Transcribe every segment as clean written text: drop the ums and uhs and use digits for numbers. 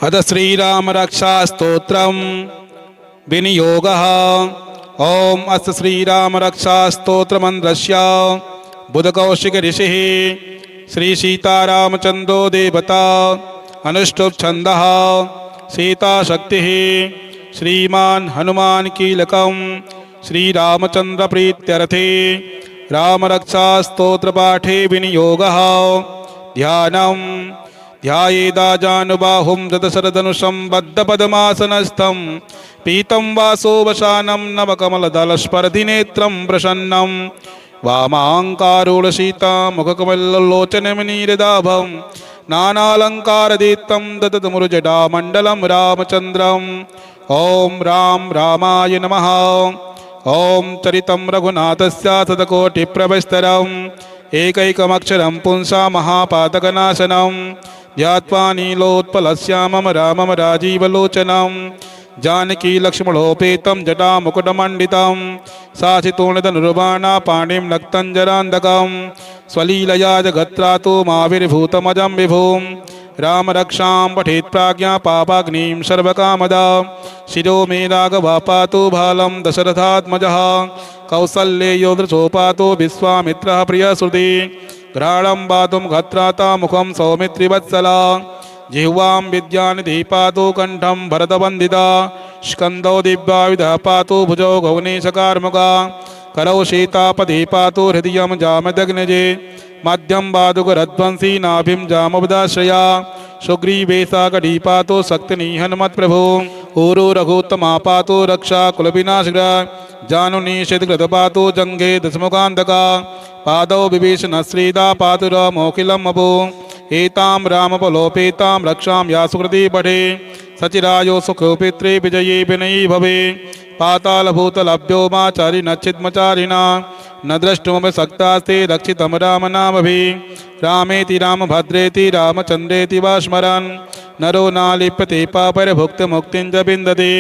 अथ श्रीराम रक्षा स्तोत्रम विनियोगः। ओम अस्य श्रीराम रक्षा स्तोत्र मंत्रस्य बुधकौशिक ऋषिः श्री सीतारामचंद्रो देवता अनुष्टुप छंदः सीता शक्तिः श्रीमान हनुमान कीलकम श्रीरामचंद्र प्रीत्यर्थे राम रक्षा स्तोत्र पाठे विनियोगः। ध्यानम् ध्यायेदाजानुबाहुं दशरथनुषं बद्धपद्मासनस्थं पीतं वासोवशानं नवकमलदलस्पर्धिनेत्रं प्रसन्नं वामाङ्कारूढसीतामुखकमललोचनमनीरदाभं नानालङ्कारदीप्तं ददतमुरुजटामण्डलं रामचन्द्रम्। ॐ राम रामाय नमः। ॐ चरितं रघुनाथस्य शतकोटिप्रभस्तरम् एकैकमक्षरं पुंसा महापातकनाशनं ध्यात्वा नीलोत्पलश्यामं रामं राजीवलोचनं जानकी लक्ष्मणोपेतं जटामुकुटमण्डितं साचितोणितनुर्बाणा पाणिं नक्तञ्जरान्धकं स्वलीलया जगत्रातो माविर्भूतमजं विभुं राम रक्षां पठेत् प्राज्ञा पापाग्निं सर्वकामदा शिरो मे राघवा पातु भालं दशरथात्मजः कौसल्येयो दृशोपातो विश्वामित्रः प्रियसुते घ्राणं पातुं घत्राता मुखं सौमित्रिवत्सला जिह्वां विद्यानिधि पातु कण्ठं भरतवन्दिता स्कन्दौ दिव्यायुधः पातु भुजौ गौनेशकार्मुका करौ सीतापति पातु हृदयं जामदग्नजे मध्यं पादुकरध्वंसी नाभिं जामवदाश्रया सुग्रीवेशा कटी पातु शक्तिनिहन्मत्प्रभु ऊरु रघुत्तमा पातु रक्षा कुलविनाशग्र जानुनिषेधकृत पातु जङ्घे दशमुखान्तका पादौ विभीषणश्रीदा पातुरमोखिलं मपु एतां रामबलोपेतां रक्षां या सुकृती पठे सचिरायो सुखोपित्रे विजये विनयी भवे पातालभूतलभ्योमाचारि नच्छिद्मचारिणा न द्रष्टुमपि शक्तास्ते रक्षितं रामनामभिः रामेति रामभद्रेति रामचन्द्रेति वा स्मरन् नरो नालिप्यते पापैर्भुक्तमुक्तिं च विन्दति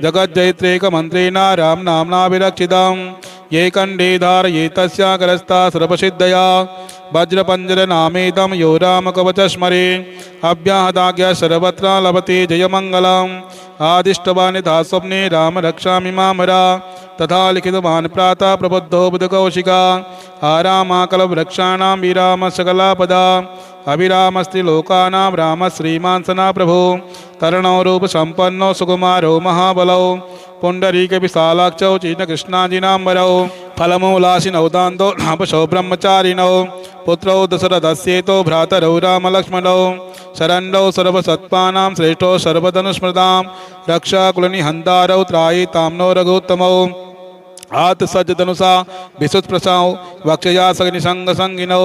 जगज्जयित्रेकमन्त्रेण रामनाम्ना विरक्षितम् ये कण्ठे धारयेतस्याग्रस्ता सर्वसिद्धया वज्रपञ्जरनामेदं यो रामकवचस्मरे अव्याहताज्ञा सर्वत्र लभते जयमङ्गलम् आदिष्टवानिधा स्वप्ने राम रक्षामि मामरा तथा लिखितवान् प्रातः प्रबुद्धो बुधकौशिका आरामाकलवृक्षाणां विराम सकलापदा अभिरामस्ति लोकानां राम श्रीमान् सना प्रभो तरणो रूपसम्पन्नो सुकुमारो महाबलौ पुण्डरीकविशालाक्षौ चीर्णकृष्णाजिनाम्बरौ फलमूलाशिनौ दान्तो नापशौ ब्रह्मचारिणौ पुत्रौ दशरथस्येतो भ्रातरौ रामलक्ष्मणौ शरण्यौ सर्वसत्त्वानां श्रेष्ठौ सर्वधनुस्मृतां रक्षाकुलनिहन्तारौ त्रायितां नो रघुत्तमौ आत्सज्जधनुषा विशुत्प्रसाौ वक्षया सग्निसङ्गसङ्गिनौ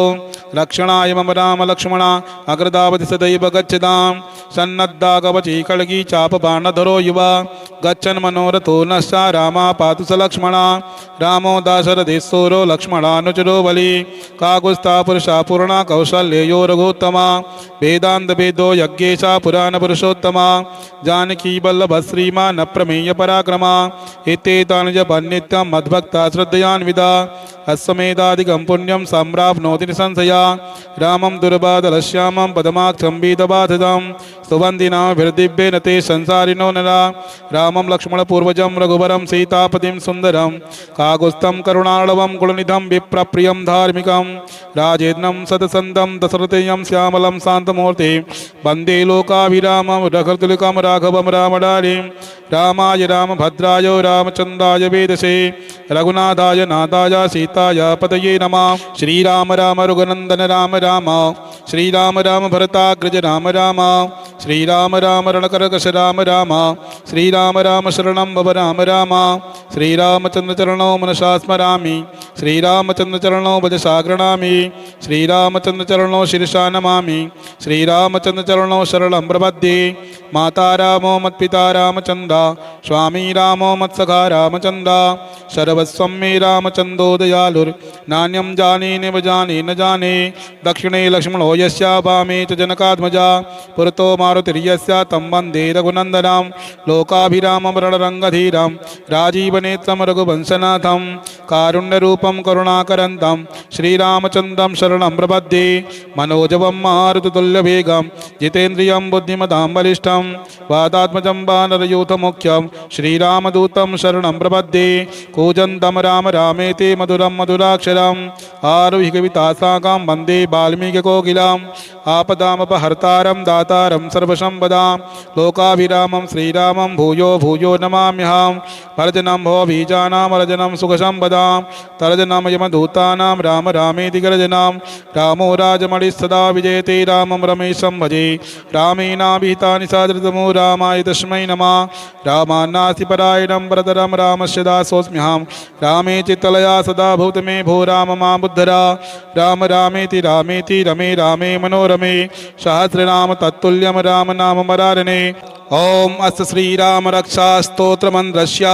रक्षणाय मम राम लक्ष्मणा अग्रदावति सदैव गच्छतां सन्नद्धा कवची खड्गी चापबाणधरो युवा गच्छन् मनोरथो नश्चा रामा पातु स लक्ष्मणा रामो दाशरथेश्वरो लक्ष्मणानुचरो बली काकुत्स्था पुरुषा पूर्णा कौशल्ययो रघुत्तमा वेदान्तवेदो यज्ञेशा पुराणपुरुषोत्तमा जानकी वल्लभ श्रीमान् अप्रमेय पराक्रमा एतेतानि जपन्नित्यं मद्भक्ता श्रद्धयान्विता अश्वमेधादिकं पुण्यं सम्प्राप्नोति निसंशया रामं दुर्बाधलश्यामं पदमाक्षं वेदबाधितं सुवन्दिनाभिर्दिव्येन ते संसारिणो नरा रामं लक्ष्मणपूर्वजं रघुवरं सीतापतिं सुन्दरं काकुत्स्थं करुणार्णवं गुणनिधं विप्रप्रियं धार्मिकं राजेन्द्रं सतसन्तं दशरथेयं श्यामलं शान्तमूर्ति वन्दे लोकाभिरामं रघुतुलिकं राघवं रामडारिं रामाय रामभद्राय रामचन्द्राय वेदसे रघुनाथाय नाथाय सीताय पतये नमः। श्रीराम राम रघुनन्दन राम राम श्रीराम राम भरताग्रज राम राम श्रीराम राम रणकरकश राम राम श्रीराम राम शरणं भव राम राम श्रीरामचन्द्रचरणौ मनसा स्मरामि श्रीरामचन्द्रचरणौ भजसा गृह्णामि श्रीरामचन्द्रचरणौ शिरसा नमामि श्रीरामचन्द्रचरणौ शरणं प्रपद्ये माता रामो मत्पिता रामचन्द्र स्वामी रामो मत्सखा रामचन्द्र सर्वस्वं मे रामचन्द्रो दयालुर्नान्यं जाने नैव जाने न जाने दक्षिणे लक्ष्मणो यस्य वामे च जनकात्मजा पुरतो मारुतिर्यस्य तं वन्दे रघुनन्दनं लोकाभिरामं रणरङ्गधीरं राजीवनेत्रं रघुवंशनाथं कारुण्यरूपं करुणाकरन्तं श्रीरामचन्द्रं शरणं प्रपद्ये मनोजवं मारुततुल्यवेगं जितेन्द्रियं बुद्धिमतां बलिष्ठं वातात्मजं वानरयूथमुख्यं श्रीरामदूतं शरणं प्रपद्ये कूजन्तं राम रामेति मधुरं मधुराक्षरम् आरुह्य कवितासाकां वन्दे वाल्मीकिकोकिलम् आपदामपहर्तारं दातारं सर्वसम्पदां लोकाभिरामं श्रीरामं भूयो भूयो नमाम्यहं भर्जनं भवबीजानां वर्जनं सुखसम्पदां तर्जनं यमदूतानां राम रामेति गर्जनं रामो राजमणिः सदा विजयते रामं रमेशं भजे रामेणाभिहितानि सादृतमो रामाय तस्मै नमः रामान्नास्ति परायणं वरदरं रामस्य दासोऽस्म्यहं रामे चित्तलया सदा भूत मे भो राम मां बुद्धरा राम रामेति रामेति रमे रामे मनोरमे सहस्रनाम तत्तुल्यं राम नाम मरारणे ओम अस्त श्रीराम रक्षा स्तोत्रमन्त्रस्य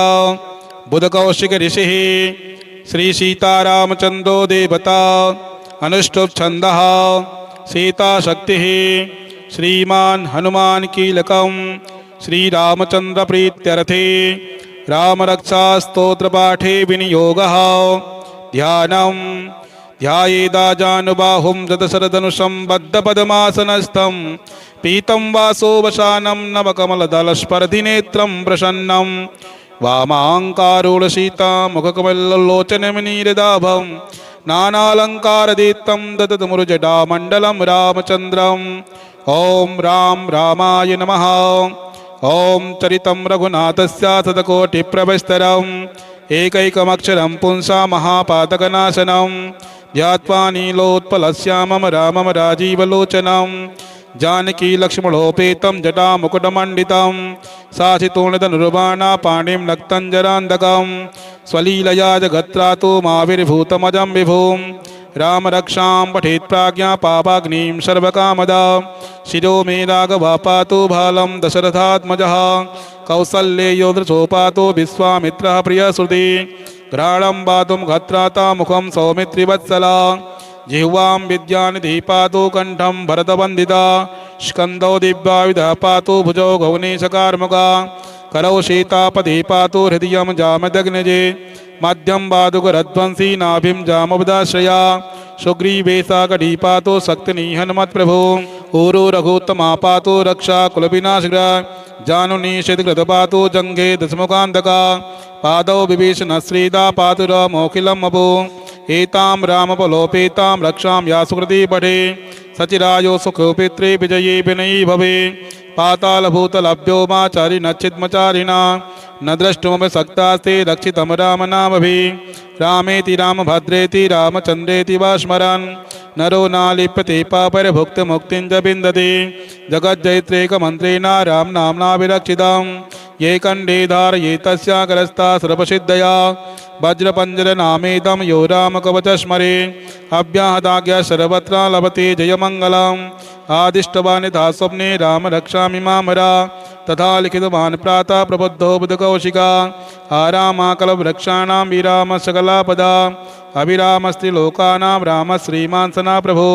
बुधकौशिक ऋषिः श्री सीतारामचन्द्रो देवता अनुष्टुप छन्दः सीता शक्तिः श्रीमान् हनुमान कीलकं श्रीरामचन्द्र प्रीत्यर्थे रामरक्षा स्तोत्रपाठे विनियोगः ध्यानं ध्यायेदाजानुबाहुं दशरथनुषं बद्धपद्मासनस्थं पीतं वासोवसानं नवकमलदलस्पर्धिनेत्रं प्रसन्नं वामाङ्कारूढसीता मुखकमललोचनमनीरदाभं नानालङ्कारदीप्तं ददतमुरुजटामण्डलं रामचन्द्रम् ॐ राम रामाय नमः ॐ चरितं रघुनाथस्य शतकोटिप्रभस्तरम् एकैकमक्षरं पुंसा महापातकनाशनं ध्यात्वा नीलोत्पलश्यामं रामं राजीवलोचनं जानकी लक्ष्मणोपेतं जटामुकुटमण्डितं साचितोणितनुर्बाणा पाणिं नक्तञ्जरान्धकं स्वलीलया जगत्रातो माविर्भूतमजं विभुं रामरक्षां पठेत् प्राज्ञा पापाग्निं सर्वकामदा शिरो मे राघवा पातु भालं दशरथात्मजः कौसल्येयो दृशोपातो विश्वामित्रः प्रियश्रुति घ्राणं पातुं घत्राता मुखं सौमित्रिवत्सला जिह्वां विद्यानिधिः पातु कण्ठं भरतवन्दिता स्कन्दौ दिव्यायुधः पातु भुजौ गौनेशकार्मुका करौ सीतापतिः पातु हृदयं जामदग्नजे मध्यं पादुकरध्वंसी नाभिं जामवदाश्रया सुग्रीवे साकटी पातु शक्तिनी हनुमत्प्रभु ऊरु रघुत्तमा पातु रक्षा कुलविनाशग्र जानुनी शतकृत पातु जङ्घे दशमुखान्तका पादौ विभीषणश्रीदा पातुरमोखिलम् अभु एतां रामपलोपेतां रक्षां या सुकृती पठे सचिरायो सुखोपित्रे विजये विनयी भवे पातालभूतलभ्योमाचारि नच्छिद्मचारिणा न द्रष्टुमपि सक्तास्ते रक्षितं रामनामभिः रामेति रामभद्रेति रामचन्द्रेति वा स्मरन् नरो नालिप्यते पापैर्भुक्तमुक्तिं च विन्दति जगज्जैत्रेकमन्त्रेण रामनाम्ना विरक्षितं ये कण्डे धारये तस्याग्रस्ता सर्वसिद्धया वज्रपञ्जरनामेदं यो रामकवचस्मरे अव्याहताज्ञा सर्वत्र लभते जयमङ्गलम् आदिष्टवान् यथा स्वप्ने राम रक्षामि मामरा तथा लिखितवान् प्रातः प्रबुद्धो बुधकौशिका आरामाकलवृक्षाणां विराम सकलापदा अभिरामस्ति लोकानां राम श्रीमान् सना प्रभु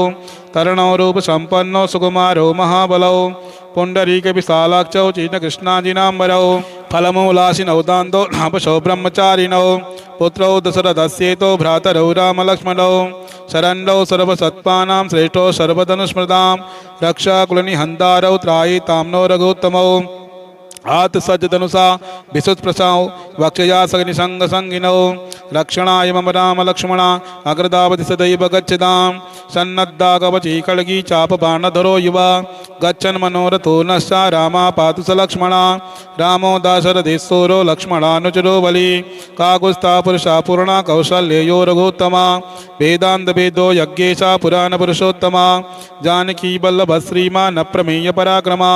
तरणो रूपसम्पन्नो सुकुमारो महाबलौ पुण्डरीकविशालाक्षौ चीर्णकृष्णाजिनाम्बरौ फलमूलाशिनौ दान्तो नापशौ ब्रह्मचारिणौ पुत्रौ दशरथस्येतो भ्रातरौ रामलक्ष्मणौ शरण्यौ सर्वसत्त्वानां श्रेष्ठौ सर्वधनुस्मृतां रक्षाकुलनिहन्तारौ त्रायितां नो रघुत्तमौ आत्सज्जधनुषा विशुत्प्रसाौ वक्षया सगनिसङ्गसङ्गिनौ रक्षणाय मम राम लक्ष्मणा अग्रदावति सदैव गच्छतां सन्नद्धा कवची खड्गी चापबाणधरो युवा गच्छन् मनोरथो नश्चा रामा पातु स लक्ष्मणा रामो दाशरथेश्वरो लक्ष्मणानुचरो बली काकुत्स्था पुरुषा पूर्णा कौशल्ययो रघुत्तमा वेदान्तवेदो यज्ञेशा पुराणपुरुषोत्तमा जानकी वल्लभ श्रीमा न प्रमेय पराक्रमा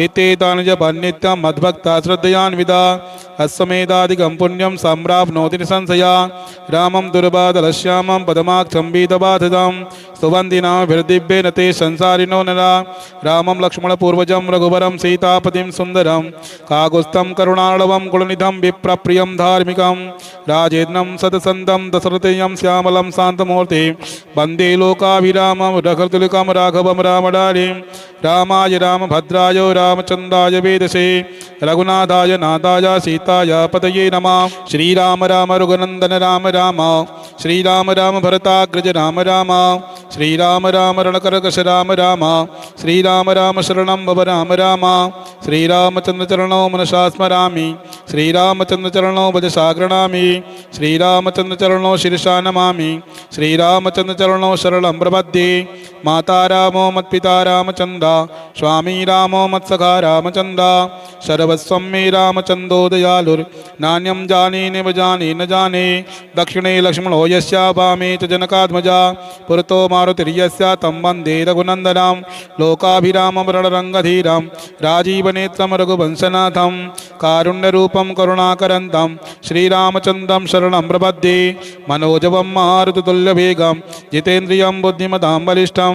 एतेतानि जपन्नित्यं मद्भक्ता श्रद्धयान्विता अश्वमेधादिकं पुण्यं सम्प्राप्नोति निसंशया रामं दुर्बाधलश्यामं पदमाक्षं वीतबाधितं सुवन्दिनाभिर्दिव्येन ते संसारिणो नरा रामं लक्ष्मणपूर्वजं रघुवरं सीतापतिं सुन्दरं काकुत्स्थं करुणार्णवं कुलनिधं विप्रप्रियं धार्मिकं राजेन्द्रं सतसन्तं दशरथेयं श्यामलं शान्तमूर्ति वन्दे लोकाभिरामं रघुतुलिकं राघवं रामडारिं रामाय रामभद्राय रामचन्द्राय वेदसे रघुनाथाय नाथाय सीताय पतये नमः श्रीराम राम रघुनन्दन राम राम श्रीराम राम भरताग्रज राम राम श्रीराम राम रणकरकश राम राम श्रीराम राम शरणं भव राम राम श्रीरामचन्द्रचरणौ मनसा स्मरामि श्रीरामचन्द्रचरणौ भजसा गृह्णामि श्रीरामचन्द्रचरणौ शिरसा नमामि श्रीरामचन्द्रचरणौ शरणं प्रपद्ये माता रामो मत्पिता रामचन्द्र स्वामी रामो मत्सखा रामचन्द्र सर्वस्वं मे रामचन्द्रो दयालुर्नान्यं जाने नैव जाने न जाने दक्षिणे लक्ष्मणो यस्य वामे च जनकात्मजा पुरतो मारुतिर्यस्य तं वन्दे रघुनन्दनं लोकाभिरामं रणरङ्गधीरं राजीवनेत्रं रघुवंशनाथं कारुण्यरूपं करुणाकरन्तं श्रीरामचन्द्रं शरणं प्रपद्ये मनोजवं मारुततुल्यवेगं जितेन्द्रियं बुद्धिमतां बलिष्ठं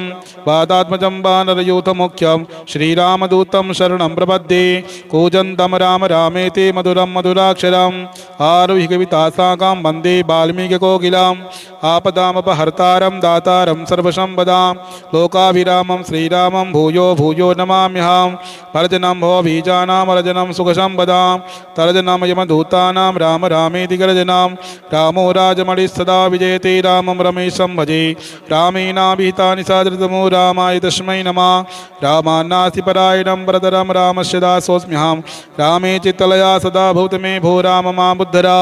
वातात्मजं वानरयूथमुख्यं श्रीरामदूतं शरणं प्रपद्ये कूजन्तं राम रामेति मधुरं मधुराक्षरम् आरुह्य कवितासाकां वन्दे वाल्मीकिकोकिलाम् आपदामपहर्तारं दातारं सर्वसम्पदां लोकाभिरामं श्रीरामं भूयो भूयो नमाम्यहं भर्जनं भवबीजानां वर्जनं सुखसम्पदां तर्जनं यमदूतानां राम रामेति गर्जनं रामो राजमणिः सदा विजयते रामं रमेशं भजे रामेणाभिहितानि सादृतमो रामाय तस्मै नमः रामान्नास्ति परायणं वरदरं रामस्य दासोऽस्म्यहं रामे चित्तलया सदा भूत मे भो राम मां बुद्धरा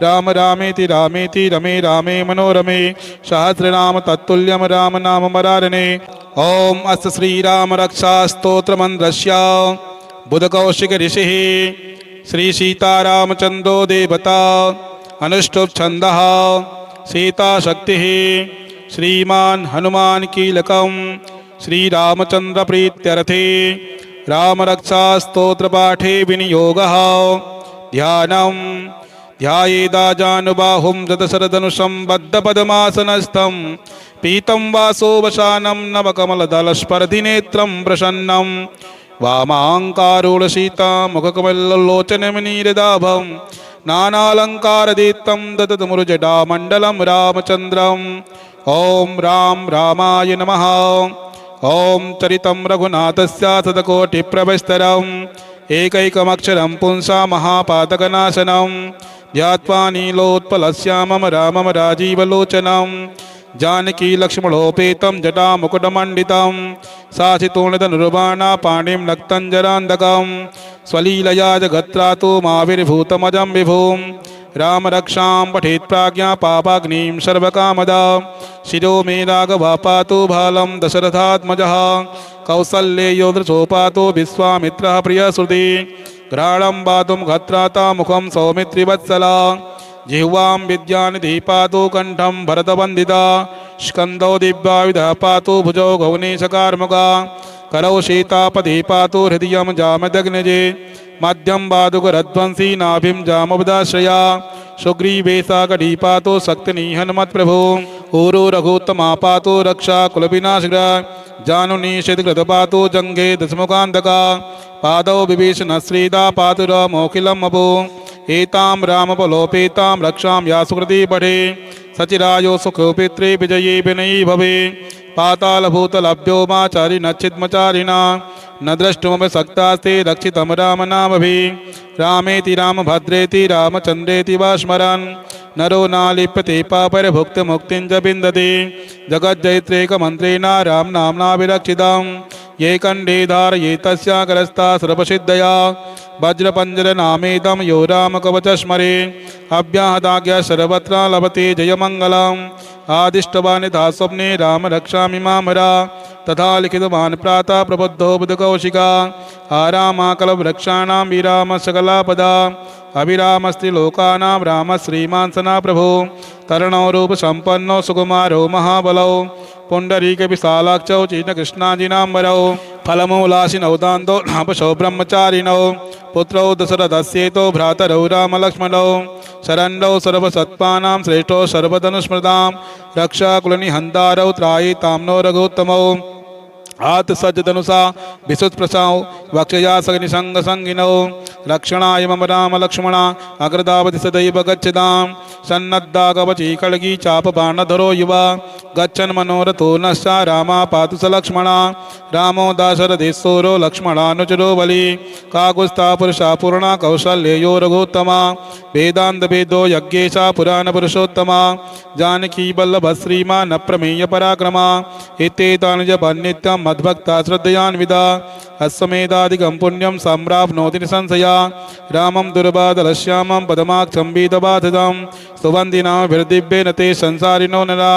राम रामेति रामेति रमे रामे मनोरमे सहस्रनाम तत्तुल्यं राम नाम मरारणे ओम अस्य श्रीराम रक्षा स्तोत्र मंत्रस्य बुधकौशिक ऋषिः श्री सीतारामचन्द्रो देवता अनुष्टुप् छन्दः सीता शक्तिः श्रीमान् हनुमान् कीलकं श्रीरामचन्द्र प्रीत्यर्थे रामरक्षा स्तोत्रपाठे विनियोगः ध्यानं ध्यायेदाजानुबाहुं दशरथनुषं बद्धपद्मासनस्थं पीतं वासोवसानं नवकमलदलस्पर्धिनेत्रं प्रसन्नं वामाङ्कारूढसीतामुखकमललोचनमनीरदाभं नानालङ्कारदीप्तं ददतमुरुजटामण्डलं रामचन्द्रं ॐ राम रामाय नमः ॐ चरितं रघुनाथस्य शतकोटिप्रभस्तरम् एकैकमक्षरं पुंसा महापातकनाशनं ध्यात्वा नीलोत्पलश्यामं रामं राजीवलोचनं जानकी लक्ष्मणोपेतं जटामुकुटमण्डितं साचितोणितनुर्बाणा पाणिं नक्तञ्जरान्धकं स्वलीलया जगत्रातु माविर्भूतमजं विभुं रामरक्षां पठेत् प्राज्ञा पापाग्निं सर्वकामदा शिरो मे राघवा पातु भालं दशरथात्मजः कौसल्येयो दृशोपातो विश्वामित्रः प्रियश्रुति घ्राणं पातुं घत्राता मुखं सौमित्रिवत्सला जिह्वां विद्यानिधिः पातु कण्ठं भरतवन्दिता स्कन्दौ दिव्यायुधः पातु भुजौ गौनेशकार्मुका करौ सीतापतिः पातु हृदयं जामदग्नजे मध्यं पादुकरध्वंसी नाभिं जामवदाश्रया सुग्रीवेशा कटी पातु शक्तिनिहन्मत्प्रभु ऊरो रघुत्तमा पातु रक्षा कुलविनाशग्र जानुनिषेधकृत पातु जङ्घे दशमुखान्तका पादौ विभीषणश्रीदा पातुरमोखिलम् अभु एतां रामबलोपेतां रक्षां या सुकृती पठे सचिरायो सुखोपित्रे विजये विनयी भवे पातालभूतलभ्योमाचारि नच्छिद्मचारिणा न द्रष्टुमपि सक्तास्ते रक्षितं रामनामभिः रामेति रामभद्रेति रामचन्द्रेति वा स्मरन् नरो नालिप्यते पापैर्भुक्तिमुक्तिं च विन्दते जगज्जयित्रेकमन्त्रेण रामनाम्ना विरक्षितं ये कण्ठे धारयेतस्याकरस्था सर्वसिद्धया वज्रपञ्जरनामेदं यो रामकवचस्मरे अव्याहदाज्ञा सर्वत्र लभते जयमङ्गलम् आदिष्टवानिधा स्वप्ने राम रक्षामि मामरा तथा लिखितवान् प्रातः प्रबुद्धो बुधकौशिका आरामाकलवृक्षाणां विराम सकलापदा अभिरामस्ति लोकानां राम श्रीमान् सना प्रभु तरणो रूपसम्पन्नो सुकुमारो महाबलौ पुण्डरीकविशालाक्षौ चीर्णकृष्णाजिनाम्बरौ फलमूलाशिनौ दान्तो नापशौ ब्रह्मचारिणौ पुत्रौ दशरथस्येतो भ्रातरौ रामलक्ष्मणौ शरण्यौ सर्वसत्त्वानां श्रेष्ठो सर्वधनुस्मृतां रक्षाकुलनिहन्तारौ त्रायितां नो रघुत्तमौ आत्सज्जधनुषा विसुत्प्रसाौ वक्षया सगनिसङ्गसङ्गिनौ रक्षणाय मम राम लक्ष्मणा अग्रदावति सदैव गच्छतां सन्नद्धा कवची खड्गी चापबाणधरो युवा गच्छन् मनोरथो नश्चा रामा पातु स लक्ष्मणा रामो दाशरथेश्वरो लक्ष्मणानुचरो बली काकुत्स्था पुरुषा पूर्णा कौशल्ययो रघुत्तमा वेदान्तवेदो यज्ञेशा पुराणपुरुषोत्तमा जानकी वल्लभश्रीमा न प्रमेय पराक्रमा एतेतानि जपन्नित्यं मद्भक्ता श्रद्धयान्विता अश्वमेधादिकं पुण्यं सम्प्राप्नोति निसंशया रामं दुर्बाधलश्यामं पदमाक्षं वीतबाधितं सुवन्दिनाभिर्दिव्येन ते संसारिणो नरा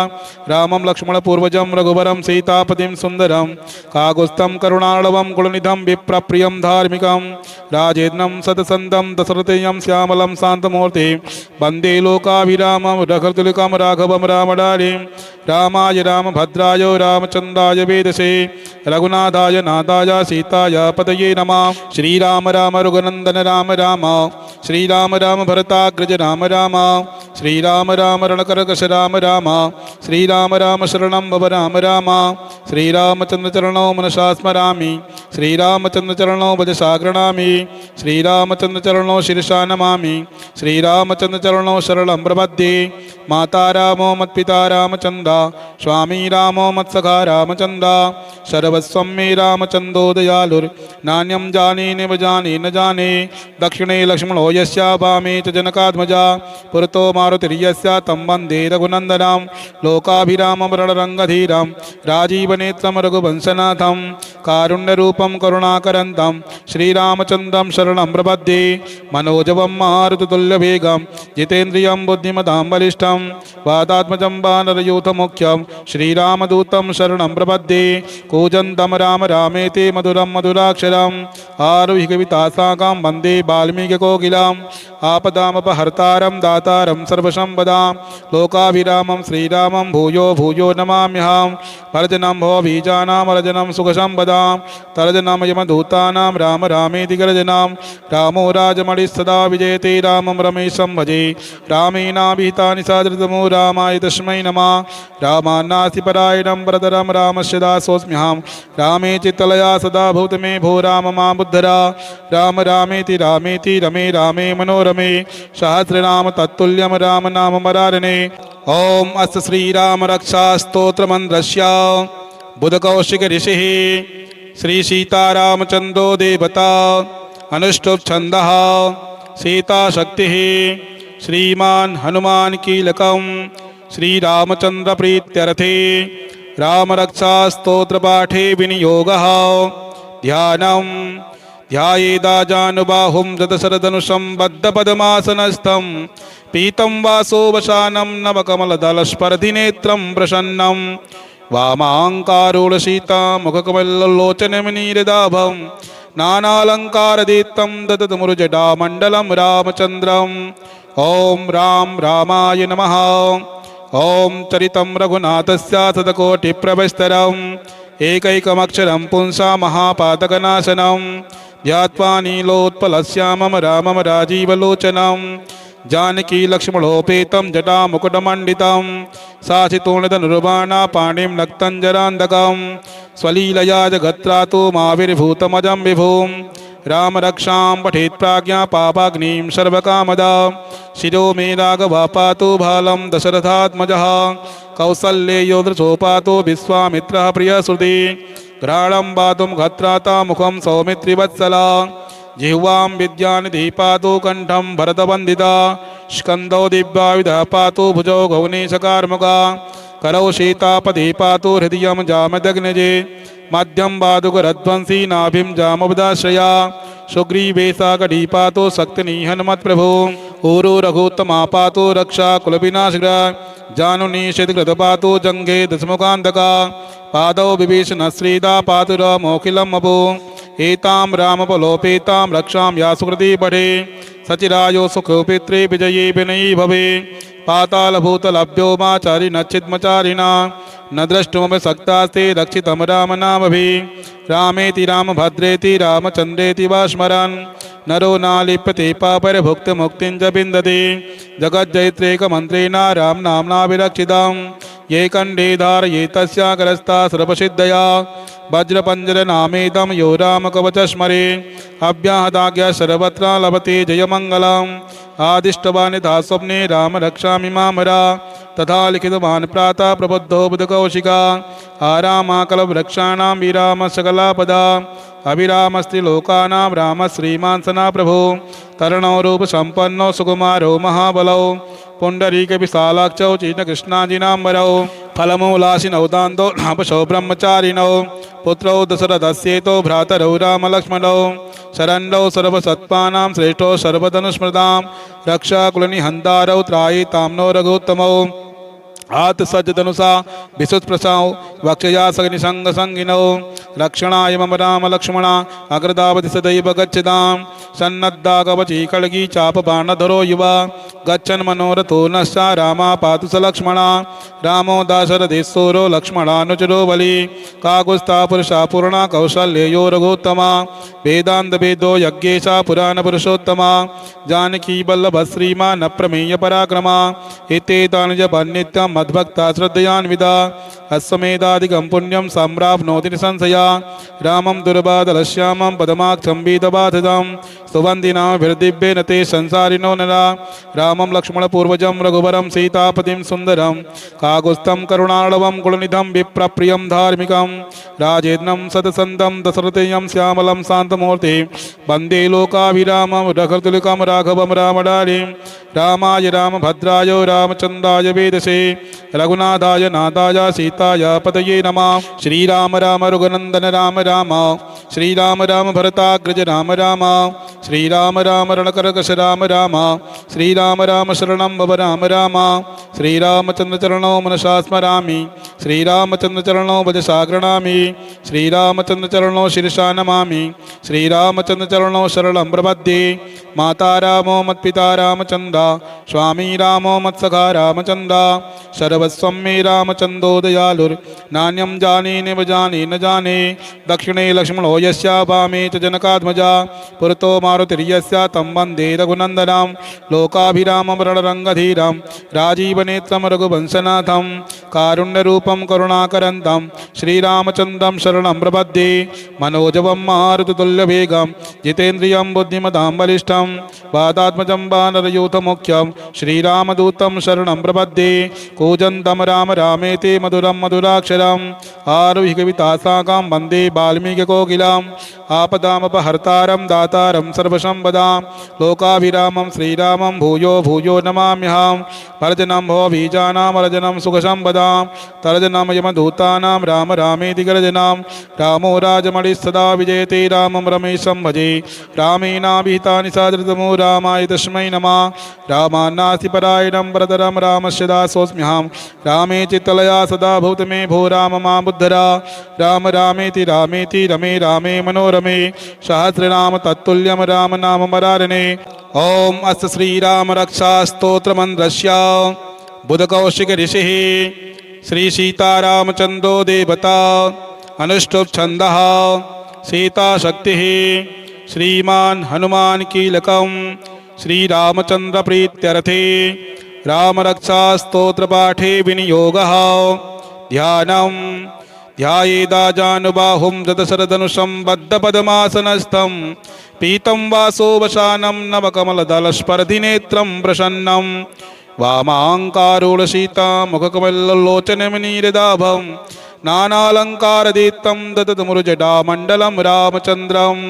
रामं लक्ष्मणपूर्वजं रघुवरं सीतापतिं सुन्दरं काकुत्स्थं करुणाळवं कुलनिधं विप्रप्रियं धार्मिकं राजेन्द्रं सतसन्तं दशरथेयं श्यामलं शान्तमूर्ति वन्दे लोकाभिरामं रघुतुलिकं राघवं रामडारिं रामाय रामभद्राय रामचन्द्राय वेदसे रघुनाथाय नाथाय सीताय पतये नमः श्रीराम राम रघुनन्दन राम राम श्रीराम राम भरताग्रज राम राम श्रीराम राम रणकरकश राम राम श्रीराम राम शरणं भव राम राम श्रीरामचन्द्रचरणौ मनसा स्मरामि श्रीरामचन्द्रचरणौ भजसा गृह्णामि श्रीरामचन्द्रचरणौ शिरसा नमामि श्रीरामचन्द्रचरणौ शरणं प्रपद्ये माता रामो मत्पिता रामचन्द्र स्वामी रामो मत्सखा रामचन्द्र सर्वस्वं मे रामचन्द्रो दयालुर्नान्यं जाने न जाने न जाने दक्षिणे लक्ष्मणो यस्या वामे च जनकात्मजा पुरतो मारुतिर्यस्य तं वन्दे रघुनन्दनं लोकाभिरामं रणरङ्गधीरं राजीवनेत्रं रघुवंशनाथं कारुण्यरूपं करुणाकरन्तं श्रीरामचन्द्रं शरणं प्रपद्ये मनोजवं मारुततुल्यवेगं जितेन्द्रियं बुद्धिमतां बलिष्ठं वातात्मजं वानरयूथमुख्यं श्रीरामदूतं शरणं प्रपद्ये कूजन्तं राम रामेति मधुरं मधुराक्षरम् आरुह्य कवितासाकां वन्दे वाल्मीकिकोकिलम् आपदामपहर्तारं दातारं सर्वसम्पदां लोकाभिरामं श्रीरामं भूयो भूयो नमाम्यहं भर्जनं भवबीजानां वर्जनं सुखसम्पदां तर्जनं यमदूतानां राम रामेति गर्जनं रामो राजमणिः विजयते रामं रमेशं भजे रामेणाभिहितानि सादृतमो रामाय तस्मै नमः रामान्नास्तिपरायणं वरदरं रामस्य दासोऽस्म्यहं रामे चित्तलया सदा भूत मे भो राम मा बुद्धरा राम रामेति रामेति रमे रामे मनोरमे सहस्रनाम तत्तुल्यं राम नाम मरारणे ओम अस्य श्रीराम रक्षा स्तोत्र मंत्रस्य बुधकौशिक ऋषिः श्री सीतारामचन्द्रो देवता अनुष्टुप् छन्दः सीता शक्तिः श्रीमान् हनुमान् कीलकं श्रीरामचन्द्र प्रीत्यर्थे रामरक्षा स्तोत्रपाठे विनियोगः ध्यानं ध्यायेदाजानुबाहुं दशरथनुषं बद्धपद्मासनस्थं पीतं वासोवसानं नवकमलदलस्पर्धिनेत्रं प्रसन्नं वामाङ्कारूढसीतामुखकमललोचनमनीरदाभं नानालङ्कारदीप्तं ददतमुरुजटामण्डलं रामचन्द्रं ॐ राम रामाय नमः ॐ चरितं रघुनाथस्य शतकोटिप्रभस्तरम् एकैकमक्षरं पुंसा महापातकनाशनं ध्यात्वा नीलोत्पलश्यामं रामं राजीवलोचनं जानकी लक्ष्मणोपेतं जटामुकुटमण्डितं साचितोणितनुर्बाणा पाणिं नक्तञ्जरान्धकं स्वलीलया जगत्रातो माविर्भूतमजं विभुं राम रक्षां पठेत् प्राज्ञा पापाग्निं सर्वकामदा शिरो मे राघवा पातु भालं दशरथात्मजः कौसल्येयो दृशो पातु विश्वामित्रः प्रियश्रुति घ्राणं पातुं घत्राता मुखं सौमित्रिवत्सला जिह्वां विद्यानिधिः पातु कण्ठं भरतवन्दिता स्कन्दौ दिव्यायुधः पातु भुजौ गौनेशकार्मुका करौ सीतापतिः पातु हृदयं जामदग्नजे मध्यं पादुकरध्वंसी नाभिं जामवदाश्रया सुग्रीवेशा कटी पातु शक्तिनिहन्मत्प्रभु ऊरु रघुत्तमा पातु रक्षा कुलविनाशग्रा जानुनिषेधकृत पातु जङ्घे दशमुखान्तका पादौ विभीषणश्रीदा पातुरमोखिलं वपु एतां रामबलोपेतां रक्षां या सुकृती पठे सचिरायो सुखोपित्रे विजयी विनयी भवे पातालभूतलभ्योमाचारि नच्छिद्मचारिणा न द्रष्टुमपि शक्तास्ते रक्षितं रामनामभिः रामेति रामभद्रेति रामचन्द्रेति वा स्मरन् नरो नालिप्यते पापैर्भुक्तिमुक्तिं च विन्दति जगज्जयित्रेकमन्त्रेण रामनाम्ना विरक्षितम् ये कण्ठे धारयेतस्याग्रस्ता सर्वसिद्धया वज्रपञ्जरनामेदं यो रामकवचस्मरे अव्याहताज्ञा सर्वत्र लभते जयमङ्गलम् आदिष्टवानिधा स्वप्ने राम रक्षामि मामरा तथा लिखितवान् प्रातः प्रबुद्धो बुधकौशिका आरामाकलवृक्षाणां विराम सकलापदा अभिरामस्ति लोकानां राम श्रीमान् सना प्रभो तरणो रूपसम्पन्नो सुकुमारो महाबलौ पुण्डरीकविशालाक्षौ चीर्णकृष्णाजिनाम्बरौ फलमूलाशिनौ दान्तो नापशौ ब्रह्मचारिणौ पुत्रौ दशरथस्येतो भ्रातरौ रामलक्ष्मणौ शरण्यौ सर्वसत्त्वानां श्रेष्ठौ सर्वधनुस्मृतां रक्षाकुलनिहन्तारौ त्रायितां नो रघुत्तमौ आत्सज्जधनुषा विसुत्प्रसाौ वक्षया सगनिसङ्गसङ्गिनौ रक्षणाय मम राम लक्ष्मणा अग्रदावति सदैव गच्छतां सन्नद्धा कवची खड्गी चापबाणधरो युवा गच्छन् मनोरथो नश्चा रामा पातु स लक्ष्मणा रामो दाशरथेश्वरो लक्ष्मणानुचरो बली काकुत्स्था पुरुषा पूर्णा कौशल्ययो रघुत्तमा वेदान्तवेदो यज्ञेशा पुराणपुरुषोत्तमा जानकी वल्लभ श्रीमान् अप्रमेय पराक्रमा एतेतानि जपन्नित्यं मद्भक्ता श्रद्धयान्विता अश्वमेधादिकं पुण्यं सम्प्राप्नोति निसंशया रामं दुर्बाधलश्यामं पदमाक्षं वीतबाधितं सुवन्दिनाभिर्दिव्येन ते संसारिणो नरा रामं लक्ष्मणपूर्वजं रघुवरं सीतापतिं सुन्दरं काकुत्स्थं करुणार्णवं कुलनिधं विप्रप्रियं धार्मिकं राजेन्द्रं सतसन्तं दशरथेयं श्यामलं शान्तमूर्ति वन्दे लोकाभिरामं रघुतुलिकं राघवं रामडारिं रामाय रामभद्राय रामचन्द्राय वेदसे रघुनाथाय नाथाय सीताय पतये नमः श्रीराम राम रघुनन्दन राम राम श्रीराम राम भरताग्रज राम राम श्रीराम राम रणकरकश राम राम श्रीराम राम शरणं भव राम राम श्रीरामचन्द्र चरणौ मनसा स्मरामि श्रीरामचन्द्र चरणौ वजसा गृह्णामि श्रीरामचन्द्र चरणौ शिरसा नमामि श्रीरामचन्द्र चरणौ शरणं प्रपद्ये माता रामो मत्पिता रामचन्द्र स्वामी रामो मत्सखा रामचन्द्र सर्वस्वं मे रामचन्द्रो दयालुर्नान्यं जाने नैव जाने न जाने दक्षिणे लक्ष्मणो यस्या वामे च जनकात्मजा पुरतो मारुतिर्यस्य तं वन्दे रघुनन्दनं लोकाभिरामं रणरङ्गधीरं राजीवनेत्रं रघुवंशनाथं कारुण्यरूपं करुणाकरन्तं श्रीरामचन्द्रं शरणं प्रपद्ये मनोजवं मारुततुल्यवेगं जितेन्द्रियं बुद्धिमतां बलिष्ठं वातात्मजं वानरयूथमुख्यं श्रीरामदूतं शरणं प्रपद्ये कूजन्तं राम रामेति मधुरं मधुराक्षरम् आरुह्य कवितासाकां वन्दे वाल्मीकिकोकिलम् आपदामपहर्तारं दातारं सर्वसम्पदां लोकाभिरामं श्रीरामं भूयो भूयो नमाम्यहं पर्जनं भवबीजानां अर्जनं सुखसम्पदां तर्जनं यमदूतानां राम रामेति गर्जनं रामो राजमणिः विजयते रामं रमेशं भजे रामेणाभिहितानि सादृतमो रामाय तस्मै नमः रामान्नास्ति परायणं वरदरं रामस्य दासोऽस्म्यहं रामे चित्तलया सदा भूत मे भो राम मां बुद्धरा राम रामेति रामेति रमे रामे मनोरमे सहस्रनाम तत्तुल्यं राम नाम मरारणे ओम अस्य श्रीराम रक्षा स्तोत्रमन्त्रस्य बुधकौशिक ऋषिः श्री सीतारामचन्द्रो देवता अनुष्टुप् छन्दः सीताशक्तिः श्रीमान् हनुमान् कीलकं श्रीरामचन्द्र प्रीत्यर्थे रामरक्षा स्तोत्रपाठे विनियोगः ध्यानं ध्यायेदाजानुबाहुं दशरथनुषं बद्धपद्मासनस्थं पीतं वासोवसानं नवकमलदलस्पर्धिनेत्रं प्रसन्नं वामाङ्कारूढसीतामुखकमललोचनमनीरदाभं नानालङ्कारदीप्तं ददतमुरुजटामण्डलं रामचन्द्रम्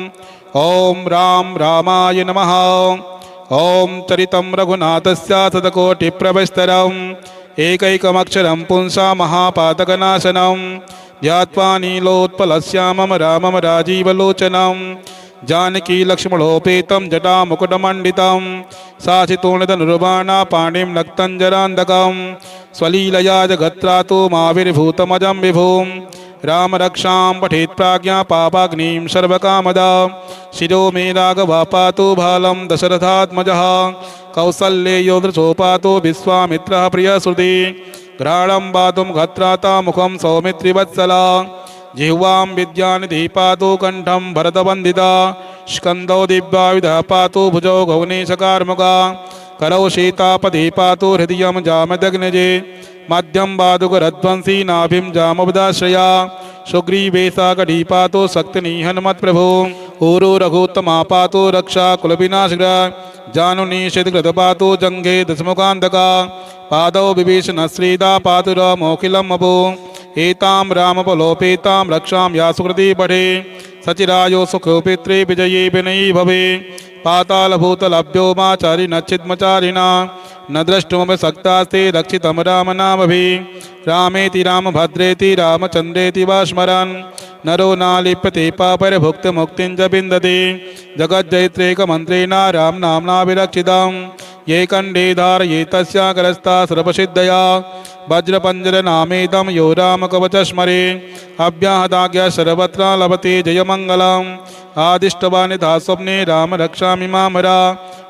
ॐ राम रामाय नमः ॐ चरितं रघुनाथस्य शतकोटिप्रभस्तरम् एकैकमक्षरं पुंसा महापातकनाशनं ध्यात्वा नीलोत्पलश्यामं रामं राजीवलोचनं जानकी लक्ष्मणोपेतं जटामुकुटमण्डितं साचितोणितनुर्बाणा पाणिं नक्तञ्जरान्धकं स्वलीलया जगत्रातो माविर्भूतमजं विभुं रामरक्षां पठेत् प्राज्ञा पापाग्निं सर्वकामदा शिरो मे राघवा पातु बालं दशरथात्मजः कौसल्येयो दृशोपातो विश्वामित्रः प्रियश्रुति घ्राणं पातुं गत्राता मुखं सौमित्रिवत्सला जिह्वां विद्यानिधि पातु कंठं भरतवन्दिता स्कन्दौ दिव्यायुधः पातु भुजौ गौनेशकार्मुका करौ सीतापति पातु हृदयं जामदग्नजे मध्यं पादुकरध्वंसी नाभिं जामवदाश्रया सुग्रीवेशा कटी पातु शक्तिनिहन्मत्प्रभु ऊरु रघुत्तमा पातु रक्षा कुलविनाशग्र जानुनिषेधकृत पातु जङ्घे दशमुखान्तका पादौ विभीषणश्रीदा पातुरमोखिलं मपु एतां रामबलोपेतां रक्षां या सुकृती पठे सचिरायो सुखोपित्रे विजयी विनयी भवे पातालभूतलभ्योमाचारि नच्छिद्मचारिणा न द्रष्टुमपि सक्तास्ते रक्षितं राम नामभिः रामेति रामभद्रेति रामचन्द्रेति वा स्मरन् नरो नालिप्यते पापैर्भुक्तमुक्तिं च विन्दते जगज्जयित्रेकमन्त्रेण राम नाम्ना विरक्षितम् ये कण्डे धारयेतस्याकरस्था सर्वसिद्धया वज्रपञ्जरनामेदं यो रामकवच स्मरे अव्याहताज्ञा सर्वत्र लभते जयमङ्गलम् आदिष्टवानिधा स्वप्ने राम रक्षामि मामरा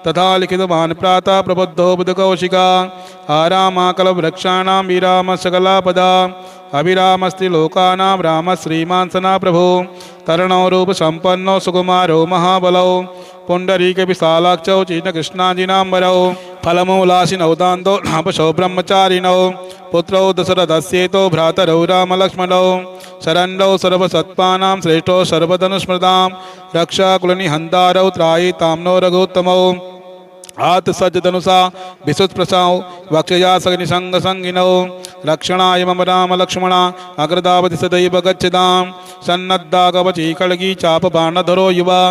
तथा लिखितवान् प्रातः प्रबुद्धो बुधकौशिका आरामाकलवृक्षाणां विराम सकलापदा अभिरामस्ति लोकानां राम श्रीमान् सना प्रभो तरणो रूपसम्पन्नो सुकुमारो महाबलौ पुण्डरीकविशालाक्षौ चीर्णकृष्णाजिनाम्बरौ फलमूलाशिनौ दान्तो नापशौ ब्रह्मचारिणौ पुत्रौ दशरथस्येतो भ्रातरौ रामलक्ष्मणौ शरण्यौ सर्वसत्त्वानां श्रेष्ठौ सर्वधनुस्मृतां रक्षाकुलनिहन्तारौ त्रायितां नो रघुत्तमौ आत्सज्जधनुषा विशुत्प्रसाौ वक्षया सगनिसङ्गसङ्गिनौ रक्षणाय मम राम लक्ष्मणा अग्रदावति सदैव गच्छतां सन्नद्धा कवची खड्गी चापबाणधरो युवा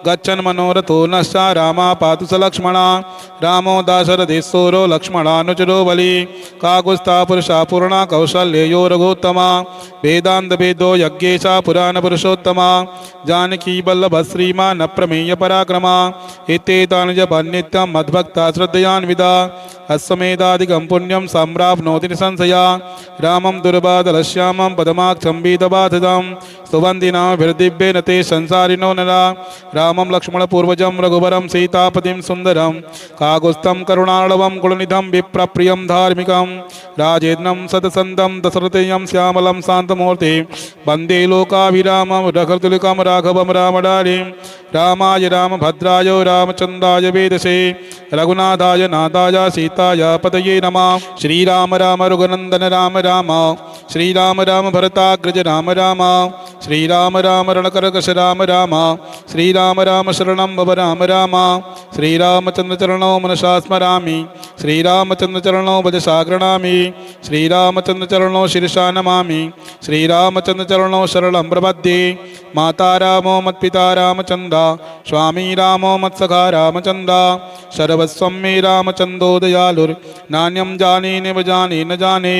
गच्छन् मनोरथो नश्चा रामा पातु स लक्ष्मणा रामो दाशरथेश्वरो लक्ष्मणानुचरो बली काकुत्स्था पुरुषा पूर्णा कौशल्ययो रघुत्तमा वेदान्तवेदो यज्ञेशा पुराणपुरुषोत्तमा जानकी वल्लभ श्रीमान् अप्रमेय पराक्रमा एतेतानि जपन्नित्यं मद्भक्ता श्रद्धयान्विता अश्वमेधादिकं पुण्यं सम्प्राप्नोति निसंशया रामं दुर्बाधलश्यामं पदमाक्षं वेदबाधितं सुवन्दिनाभिर्दिव्येन ते संसारिणो नरा रामं लक्ष्मणपूर्वजं रघुवरं सीतापतिं सुन्दरं काकुत्स्थं करुणार्णवं गुणनिधं विप्रप्रियं धार्मिकं राजेन्द्रं सतसन्तं दशरथेयं श्यामलं शान्तमूर्ति वन्दे लोकाभिरामं रघुतुलिकं राघवं रामडारिं रामाय रामभद्राय रामचन्द्राय वेदसे रघुनाथाय नाथाय सीताय पतये नमः श्रीराम राम रघुनन्दन राम राम श्रीराम राम भरताग्रज राम राम श्रीराम राम रणकरकश राम राम श्रीराम राम शरणं भव राम राम श्रीरामचन्द्रचरणौ मनसा स्मरामि श्रीरामचन्द्रचरणौ वचसा गृह्णामि श्रीरामचन्द्रचरणौ शिरसा नमामि श्रीरामचन्द्रचरणौ शरणं प्रपद्ये माता रामो मत्पिता रामचन्द्र स्वामी रामो मत्सखा रामचन्द्र सर्वस्वं मे रामचन्द्रो दयालुर्नान्यं जाने नैव जाने न जाने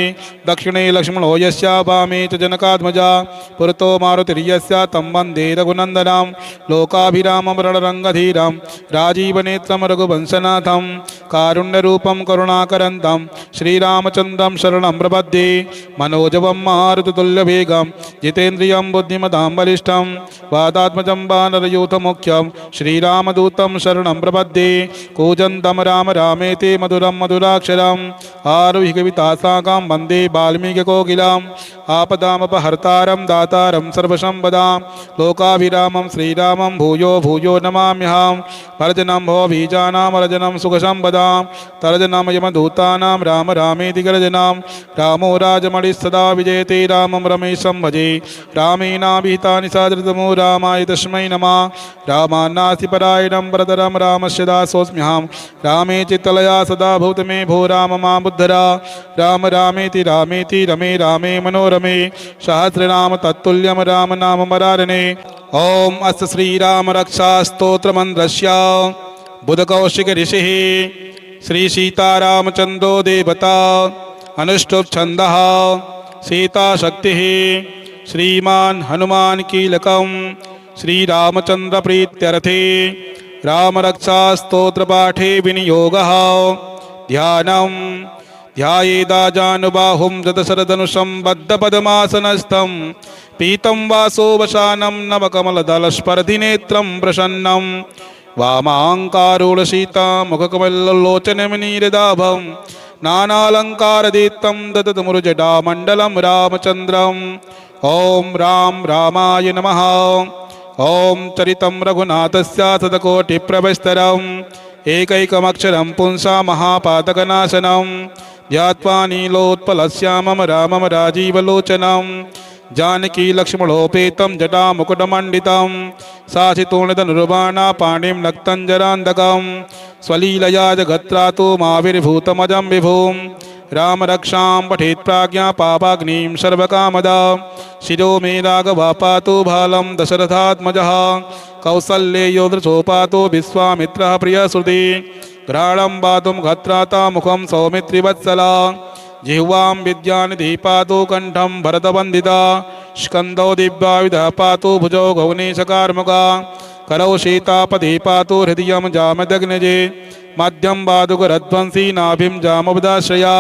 दक्षिणे लक्ष्मणो यस्या वामे च जनकात्मजा पुरतो मारुतिर्यस्या तं वन्दे रघुनन्दनं लोकाभिरामं रणरङ्गधीरं राजीवनेत्रं रघुवंशनाथं कारुण्यरूपं करुणाकरन्तं श्रीरामचन्द्रं शरणं प्रपद्ये मनोजवं मारुततुल्यवेगं जितेन्द्रियं बुद्धिमतां बलिष्ठं वातात्मजं वानरयूथमुख्यं श्रीरामदूतं शरणं प्रपद्ये कूजन्तं राम रामेति मधुरं मधुराक्षरम् आरुह्य कवितासाकां वन्दे वाल्मीकिकोकिलम् आपदामपहर्तारं दातारं सर्वसम्पदां लोकाभिरामं श्रीरामं भूयो भूयो नमाम्यहं वर्जनं भवबीजानां वर्जनं सुखसम्पदां तर्जनं यमदूतानां राम रामेति गर्जनं रामो राजमणिः विजयते रामं रमेशं भजे रामेणाभिहितानि साधृतमो रामाय तस्मै नमः रामान्नास्ति परायणं वरदरं रामस्य दासोऽस्म्यहं रामे चित्तलया सदा भूत मे भो राम मां बुद्धरा राम रामेति रामेति रमे रामे मनोरमे सहस्रनाम तत्तुल्यं राम नाम मरारणे ओम अस्त श्रीराम रक्षा स्तोत्रमन्त्रस्य बुधकौशिक ऋषिः श्री सीतारामचन्द्रो देवता अनुष्टुप् छन्दः सीताशक्तिः श्रीमान् हनुमान् कीलकं श्रीरामचन्द्र प्रीत्यर्थे रामरक्षा स्तोत्रपाठे विनियोगः ध्यानं ध्यायेदाजानुबाहुं दशरथनुषं बद्धपद्मासनस्थं पीतं वासोवसानं नवकमलदलस्पर्धिनेत्रं प्रसन्नं वामाङ्कारूढसीतामुखकमललोचनमनीरदाभं नानालङ्कारदीप्तं ददतमुरुजटामण्डलं रामचन्द्रं ॐ राम रामाय नमः। ॐ चरितं रघुनाथस्य शतकोटिप्रविस्तरम् एकैकमक्षरं पुंसा महापातकनाशनं ध्यात्वा नीलोत्पलश्यामं रामं राजीवलोचनं जानकी लक्ष्मणोपेतं जटामुकुटमण्डितं सासितोणितनुर्बाणा पाणिं नक्तञ्जरान्धकं स्वलीलया जगत्रातो माविर्भूतमजं विभुं राम रक्षां पठेत् प्राज्ञा पापाग्निं सर्वकामदा शिरो मे राघवा पातु भालं दशरथात्मजः कौसल्येयो दृशोपातो विश्वामित्रः प्रियश्रुति घ्राणं पातुं घत्राता मुखं सौमित्रिवत्सला जिह्वां विद्यानिधि पातु कण्ठं भरतवन्दिता स्कन्दौ दिव्यायुधः पातु भुजौ गौनेशकार्मुका करौ सीतापति पातु हृदयं जामदग्नजे मध्यं पादुकरध्वंसी नाभिं जामवदाश्रया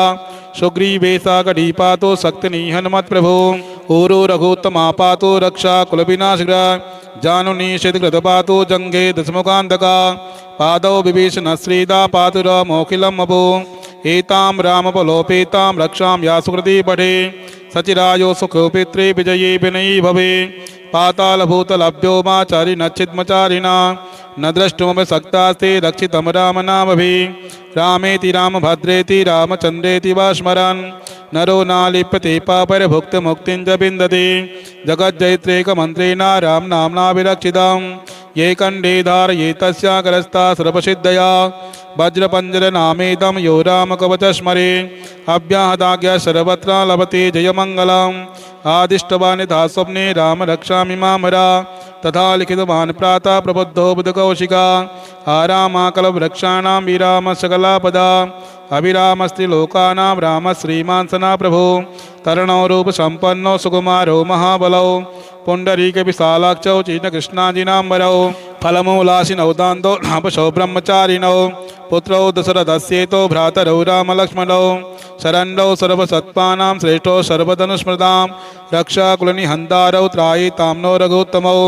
सुग्रीवे साकटी पातु शक्तिनिहन्मत्प्रभु ऊरु रघुत्तमा पातु रक्षा कुलविनाशग्र जानुनी शितकृत पातु जङ्घे दशमुखान्तका पादौ विभीषणश्रीदा पातुरमोखिलम् अभु एतां रामबलोपेतां रक्षां या सुकृती पठे सचिरायो सुखोपित्रे विजयी विनयी भवे पातालभूतलभ्योमाचारि नच्छिद्मचारिणा न द्रष्टुमपि सक्तास्ते रक्षितं रामनामभिः रामेति रामभद्रेति रामचन्द्रेति वा स्मरन् नरो नालिप्यते पापैर्भुक्तमुक्तिं च विन्दति जगज्जैत्रेकमन्त्रेण रामनाम्ना विरक्षितं ये कण्डे धारये तस्याकरस्ता सर्वसिद्धया वज्रपञ्जरनामेदं यो रामकवचस्मरे अव्याहताज्ञा सर्वत्र लभते जयमङ्गलम् आदिष्टवान् यथा स्वप्ने राम रक्षामि मामरा तथा लिखितवान् प्रातः प्रबुद्धो बुधकौशिका आरामाकलवृक्षाणां विराम सकलापदा अभिरामस्त्रिलोकानां राम श्रीमान् सना प्रभो तरणो रूपसम्पन्नो सुकुमारो महाबलौ पुण्डरीकविशालाक्षौ चीर्णकृष्णाजिनाम्बरौ फलमूलाशिनौ दान्तो नापशौ ब्रह्मचारिणौ पुत्रौ दशरथस्येतो भ्रातरौ रामलक्ष्मणौ शरण्यौ सर्वसत्त्वानां श्रेष्ठौ सर्वधनुस्मृतां रक्षाकुलनिहन्तारौ त्रायितां नो रघुत्तमौ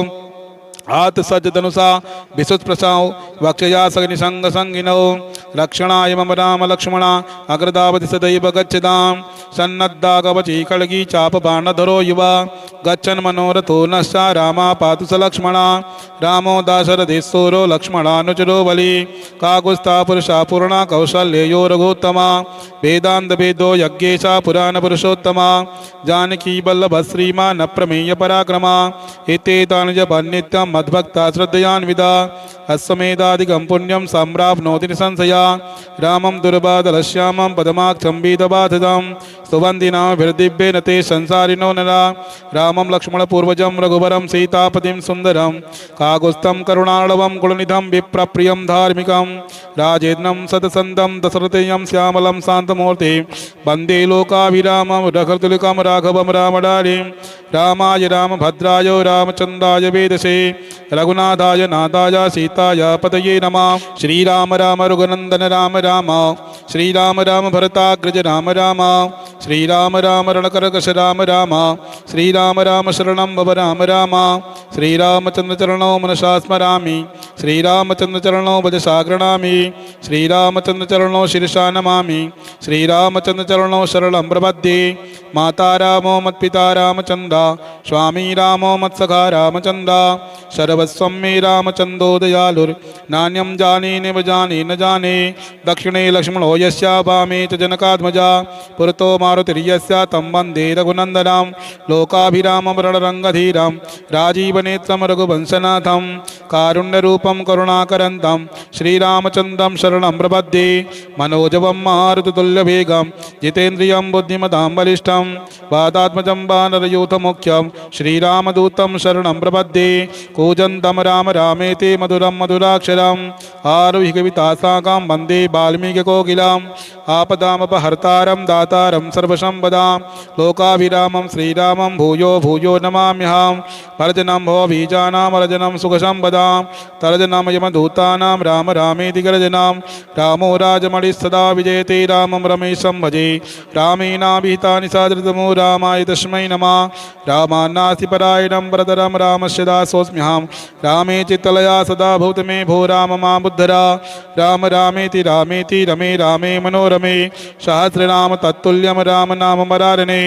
आत्सज्जधनुषा विशुत्प्रसाौ वक्षया सग्निसङ्गसङ्गिनौ रक्षणाय मम राम लक्ष्मणा अग्रदावति सदैव गच्छतां सन्नद्धा कवची खड्गी चापबाणधरो युवा गच्छन् मनोरथो नश्चा रामा पातु स लक्ष्मणा रामो दाशरथेश्वरो लक्ष्मणानुचरो बली काकुत्स्था पुरुषा पूर्णा कौशल्ययो रघुत्तमा वेदान्तवेदो यज्ञेशा पुराणपुरुषोत्तमा जानकी वल्लभश्रीमा न प्रमेय पराक्रमा एतेतानि जपन्नित्यं मद्भक्ता श्रद्धयान्विता अश्वमेधादिकं पुण्यं सम्प्राप्नोति निसंशया रामं दुर्बादलश्यामं पदमाक्षं वीतबाधितं सुवन्दिनाभिर्दिव्येन ते संसारिणो नरा रामं लक्ष्मणपूर्वजं रघुवरं सीतापतिं सुन्दरं काकुत्स्थं करुणार्णवं कुलनिधं विप्रप्रियं धार्मिकं राजेन्द्रं सतसन्तं दशरथेयं श्यामलं शान्तमूर्ति वन्दे लोकाभिरामं रघुतुलिकं राघवं रामडारिं रामाय रामभद्राय रामचन्द्राय वेदसे रघुनाथाय नाथाय सीताय पतये नमः श्रीराम राम रघुनन्दन राम राम श्रीराम राम भरताग्रज राम राम श्रीराम राम रणकरकश राम राम श्रीराम राम शरणं भव राम राम श्रीरामचन्द्रचरणौ मनसा स्मरामि श्रीरामचन्द्रचरणौ भजसा गृह्णामि श्रीरामचन्द्रचरणौ शिरसा नमामि श्रीरामचन्द्रचरणौ शरणं प्रपद्ये माता रामो मत्पिता रामचन्द्र स्वामी रामो मत्सखा रामचन्द्र सर्वस्वं मे रामचन्द्रो दयालुर्नान्यं जाने निव जाने न जाने दक्षिणे लक्ष्मणो यस्या वामे च जनकात्मजा पुरतो मारुतिर्यस्या तं वन्दे रघुनन्दनं लोकाभिरामं रणरङ्गधीरं राजीवनेत्रं रघुवंशनाथं कारुण्यरूपं करुणाकरन्तं श्रीरामचन्द्रं शरणं प्रपद्ये मनोजवं मारुततुल्यवेगं जितेन्द्रियं बुद्धिमतां बलिष्ठं वातात्मजं वानरयूथमुख्यं श्रीरामदूतं शरणं प्रपद्ये कूजन्तं राम रामेति मधुरं मधुराक्षरम् आरुह्य कवितासाकां वन्दे वाल्मीकिकोकिलाम् आपदामपहर्तारं दातारं सर्वसम्पदां लोकाभिरामं श्रीरामं भूयो भूयो नमाम्यहं भर्जनं भवबीजानां वर्जनं सुखसम्पदां तर्जनं यमदूतानां राम रामेति गर्जनं रामो राजमणिः विजयते रामं रमेशं भजे रामेणाभिहितानि सादृतमो रामाय तस्मै नमः रामान्नास्ति परायणं वरदरं रामस्य दासोऽस्म्यहं रामे चित्तलया सदा भूत मे भो राम मां बुद्धरा राम रामेति रमे रामे मनोरमे सहस्रनाम तत्तुल्यं राम नाम मरारणे।